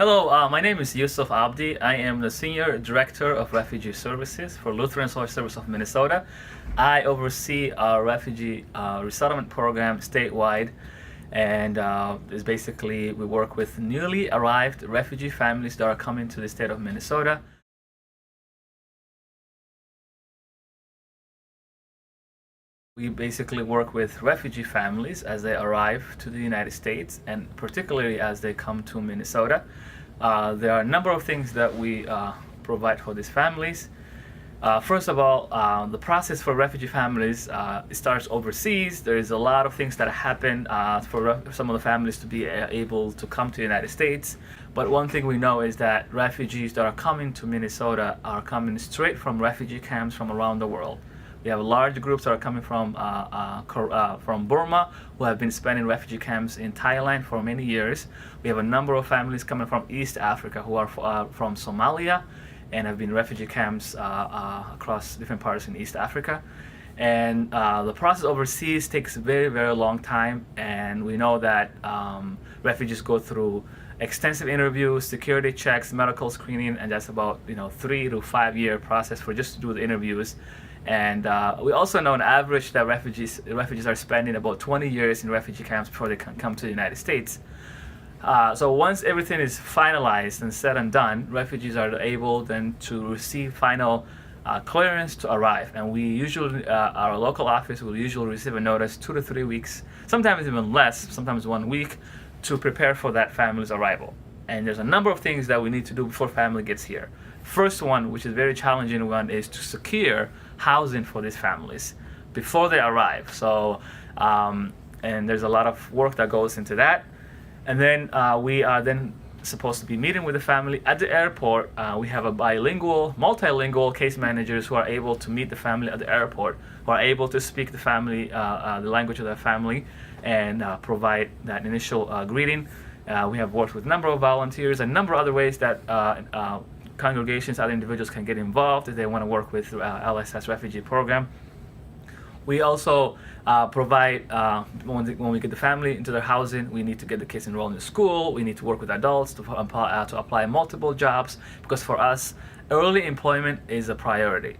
Hello, my name is Yusef Abdi. I am the Senior Director of Refugee Services for Lutheran Social Service of Minnesota. I oversee our refugee resettlement program statewide, and is basically we work with newly arrived refugee families that are coming to the state of Minnesota. We basically work with refugee families as they arrive to the United States, and particularly as they come to Minnesota. There are a number of things that we provide for these families. First of all, the process for refugee families starts overseas. There is a lot of things that happen for some of the families to be able to come to the United States. But one thing we know is that refugees that are coming to Minnesota are coming straight from refugee camps from around the world. We have large groups that are coming from Burma, who have been spending refugee camps in Thailand for many years. We have a number of families coming from East Africa who are from Somalia and have been in refugee camps across different parts in East Africa. And the process overseas takes a very, very long time, and we know that refugees go through extensive interviews, security checks, medical screening, and that's about 3 to 5 year process for just to do the interviews. And we also know on average that refugees are spending about 20 years in refugee camps before they can come to the United States. So once everything is finalized and said and done, refugees are able then to receive final clearance to arrive. And we usually, our local office will usually receive a notice 2 to 3 weeks, sometimes even less, sometimes 1 week, to prepare for that family's arrival. And there's a number of things that we need to do before family gets here. First one, which is a very challenging one, is to secure housing for these families before they arrive. So, and there's a lot of work that goes into that. And then we are then supposed to be meeting with the family at the airport. We have a multilingual case managers who are able to meet the family at the airport, who are able to speak the family, the language of their family, and provide that initial greeting. We have worked with a number of volunteers, a number of other ways that congregations, other individuals can get involved if they want to work with LSS refugee program. We also provide, when we get the family into their housing, we need to get the kids enrolled in school. We need to work with adults to apply multiple jobs, because for us, early employment is a priority.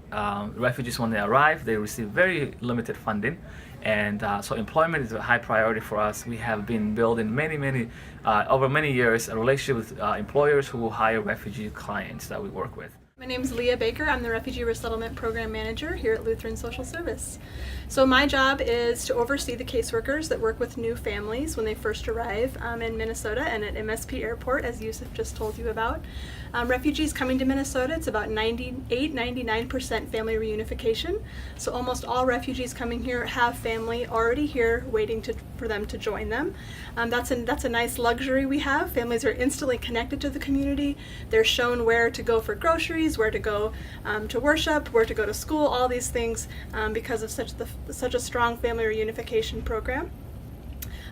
Refugees, when they arrive, they receive very limited funding. And so employment is a high priority for us. We have been building over many years, a relationship with employers who will hire refugee clients that we work with. My name is Leah Baker. I'm the Refugee Resettlement Program Manager here at Lutheran Social Service. So my job is to oversee the caseworkers that work with new families when they first arrive in Minnesota and at MSP Airport, as Yusef just told you about. Refugees coming to Minnesota, it's about 98-99% family reunification. So almost all refugees coming here have family already here waiting for them to join them. That's a nice luxury we have. Families are instantly connected to the community. They're shown where to go for groceries, where to go to worship, where to go to school, all these things because of such a strong family reunification program.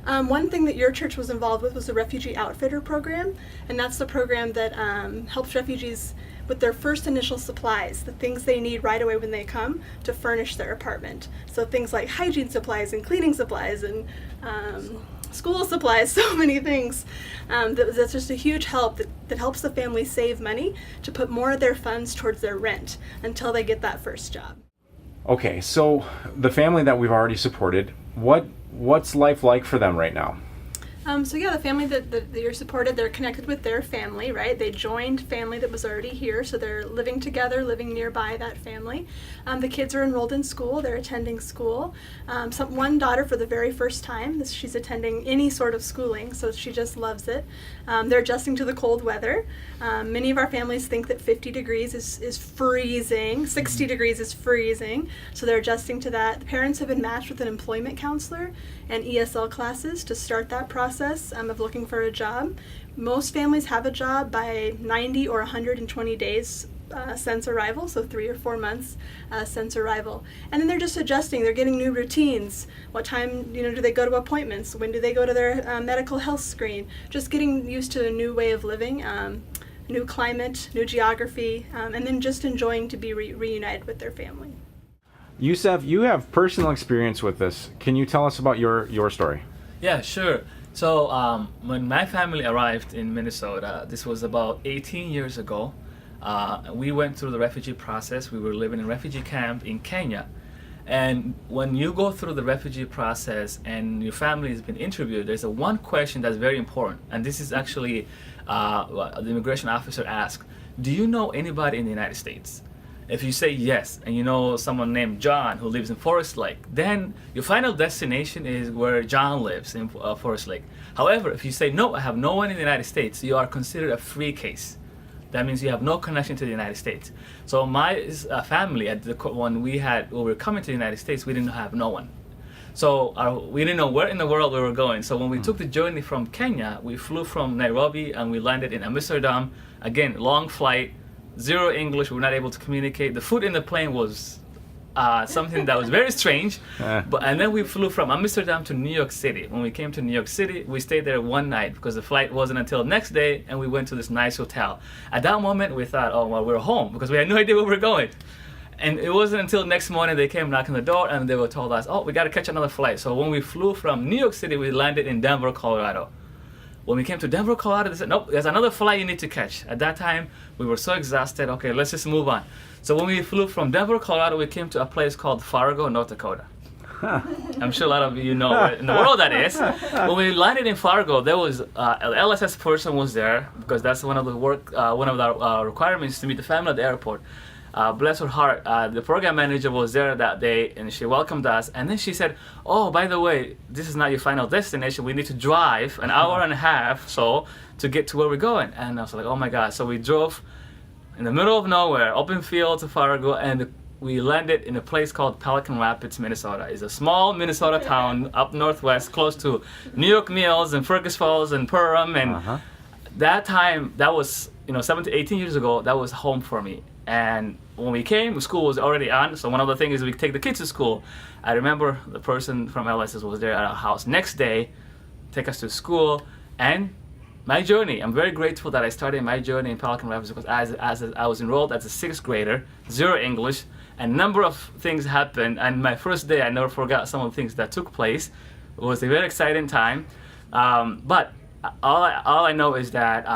One thing that your church was involved with was the Refugee Outfitter program, and that's the program that helps refugees with their first initial supplies, the things they need right away when they come to furnish their apartment. So things like hygiene supplies and cleaning supplies and school supplies, so many things. That's just a huge help that helps the family save money to put more of their funds towards their rent until they get that first job. Okay, so the family that we've already supported, what's life like for them right now? So yeah, the family that you're supported, they're connected with their family, right? They joined family that was already here, so they're living together, living nearby that family. The kids are enrolled in school, they're attending school. One daughter for the very first time, she's attending any sort of schooling, so she just loves it. They're adjusting to the cold weather. Many of our families think that 50 degrees is freezing, 60 degrees is freezing, so they're adjusting to that. The parents have been matched with an employment counselor and ESL classes to start that process of looking for a job. Most families have a job by 90 or 120 days since arrival, so 3 or 4 months since arrival. And then they're just adjusting, they're getting new routines. What time do they go to appointments? When do they go to their medical health screen? Just getting used to a new way of living, new climate, new geography, and then just enjoying to be reunited with their family. Yusef, you have personal experience with this. Can you tell us about your story? Yeah, sure. So when my family arrived in Minnesota, this was about 18 years ago. We went through the refugee process. We were living in a refugee camp in Kenya. And when you go through the refugee process and your family has been interviewed, there's one question that's very important. And this is actually what the immigration officer asked, do you know anybody in the United States? If you say yes, and you know someone named John who lives in Forest Lake, then your final destination is where John lives in Forest Lake. However, if you say no, I have no one in the United States, you are considered a free case. That means you have no connection to the United States. So my family, when we were coming to the United States, we didn't have no one. So we didn't know where in the world we were going. So when we took the journey from Kenya, we flew from Nairobi and we landed in Amsterdam. Again, long flight. Zero English, we were not able to communicate. The food in the plane was something that was very strange. And then we flew from Amsterdam to New York City. When we came to New York City, we stayed there one night because the flight wasn't until next day, and we went to this nice hotel. At that moment, we thought, oh, well, we're home because we had no idea where we were going. And it wasn't until next morning they came knocking the door and they were told us, oh, we got to catch another flight. So when we flew from New York City, we landed in Denver, Colorado. When we came to Denver, Colorado, they said, nope, there's another flight you need to catch. At that time, we were so exhausted. Okay, let's just move on. So when we flew from Denver, Colorado, we came to a place called Fargo, North Dakota. I'm sure a lot of you know where in the world that is. When we landed in Fargo, there was an LSS person was there because that's one of the requirements to meet the family at the airport. Bless her heart, the program manager was there that day and she welcomed us, and then she said, oh, by the way, this is not your final destination, we need to drive an hour and a half so to get to where we're going. And I was like, oh my god. So we drove in the middle of nowhere, open field to Fargo, and we landed in a place called Pelican Rapids, Minnesota. It's a small Minnesota town up northwest, close to New York Mills and Fergus Falls and Perham. And that time, that was 17 to 18 years ago, that was home for me. And when we came, school was already on. So one of the things is we take the kids to school. I remember the person from LSS was there at our house next day, take us to school. And my journey, I'm very grateful that I started my journey in Pelican Rapids because as I was enrolled as a 6th grader, zero English, and a number of things happened. And my first day, I never forgot some of the things that took place. It was a very exciting time. But all I know is that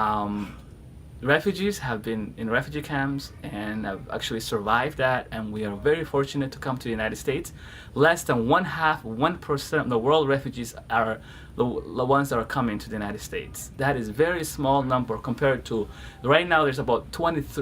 refugees have been in refugee camps and have actually survived that, and we are very fortunate to come to the United States. Less than 1% of the world refugees are the ones that are coming to the United States. That is very small number compared to right now. There's about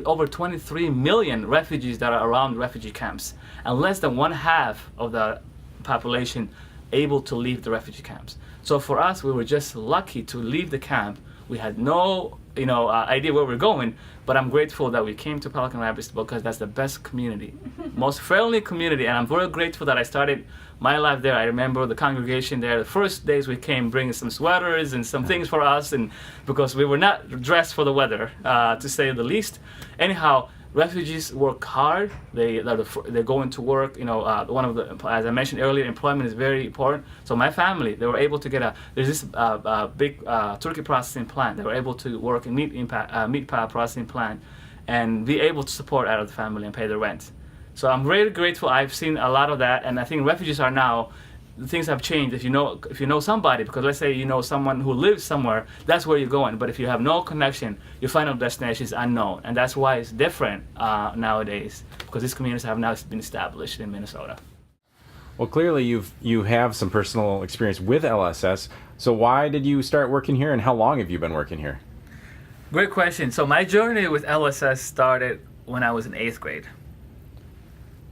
over 23 million refugees that are around refugee camps, and less than 1/2 of the population able to leave the refugee camps. So for us, we were just lucky to leave the camp. We had no idea where we're going, but I'm grateful that we came to Pelican Rapids because that's the best community, most friendly community, and I'm very grateful that I started my life there. I remember the congregation there. The first days we came bringing some sweaters and some things for us, and because we were not dressed for the weather, to say the least. Anyhow, refugees work hard. They're going to work. One of the, as I mentioned earlier, employment is very important. So my family, they were able to get there's this big turkey processing plant. They were able to work in meat processing plant, and be able to support out of the family and pay the rent. So I'm very grateful. I've seen a lot of that, and I think refugees are now. Things have changed if you know somebody, because let's say you know someone who lives somewhere, that's where you're going. But if you have no connection, your final destination is unknown, and that's why it's different nowadays, because these communities have now been established in Minnesota. Well, clearly you have some personal experience with LSS. So why did you start working here, and how long have you been working here? Great question. So my journey with LSS started when I was in 8th grade.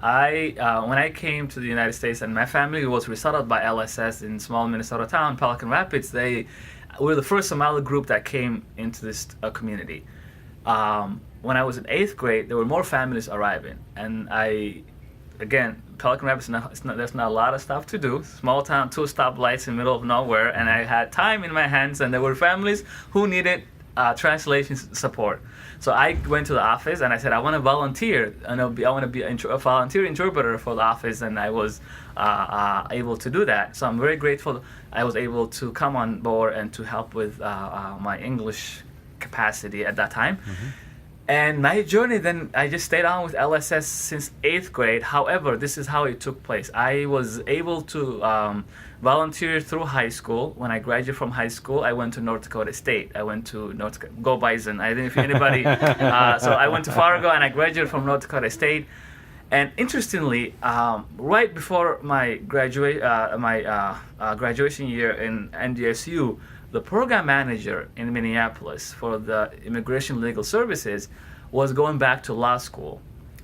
When I came to the United States and my family was resettled by LSS in small Minnesota town, Pelican Rapids, we were the first Somali group that came into this community. When I was in 8th grade, there were more families arriving, and Pelican Rapids, there's not a lot of stuff to do. Small town, 2 stoplights in the middle of nowhere, and I had time in my hands, and there were families who needed translation support. So I went to the office and I said, I want to volunteer. I want to be a volunteer interpreter for the office, and I was able to do that. So I'm very grateful I was able to come on board and to help with my English capacity at that time. And my journey then, I just stayed on with LSS since 8th grade. However, this is how it took place. I was able to volunteer through high school. When I graduated from high school, I went to North Dakota State. I went to Go Bison. I didn't know if anybody. So I went to Fargo and I graduated from North Dakota State. And interestingly, right before my graduation year in NDSU, the program manager in Minneapolis for the Immigration Legal Services was going back to law school.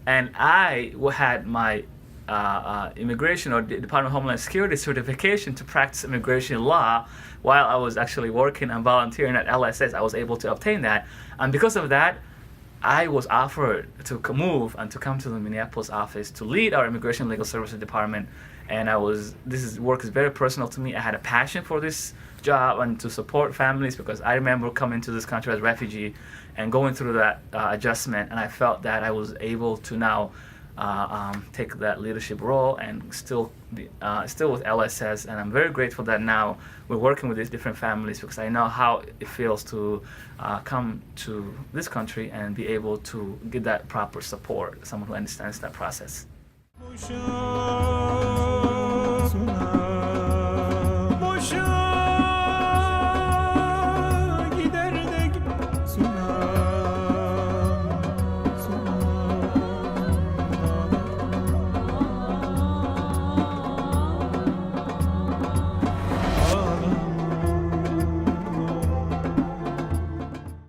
And I had my immigration or Department of Homeland Security certification to practice immigration law while I was actually working and volunteering at LSS. I was able to obtain that. And because of that, I was offered to move and to come to the Minneapolis office to lead our Immigration Legal Services Department. And work is very personal to me. I had a passion for this job and to support families because I remember coming to this country as a refugee and going through that adjustment, and I felt that I was able to now take that leadership role and still with LSS, and I'm very grateful that now we're working with these different families because I know how it feels to come to this country and be able to get that proper support, someone who understands that process.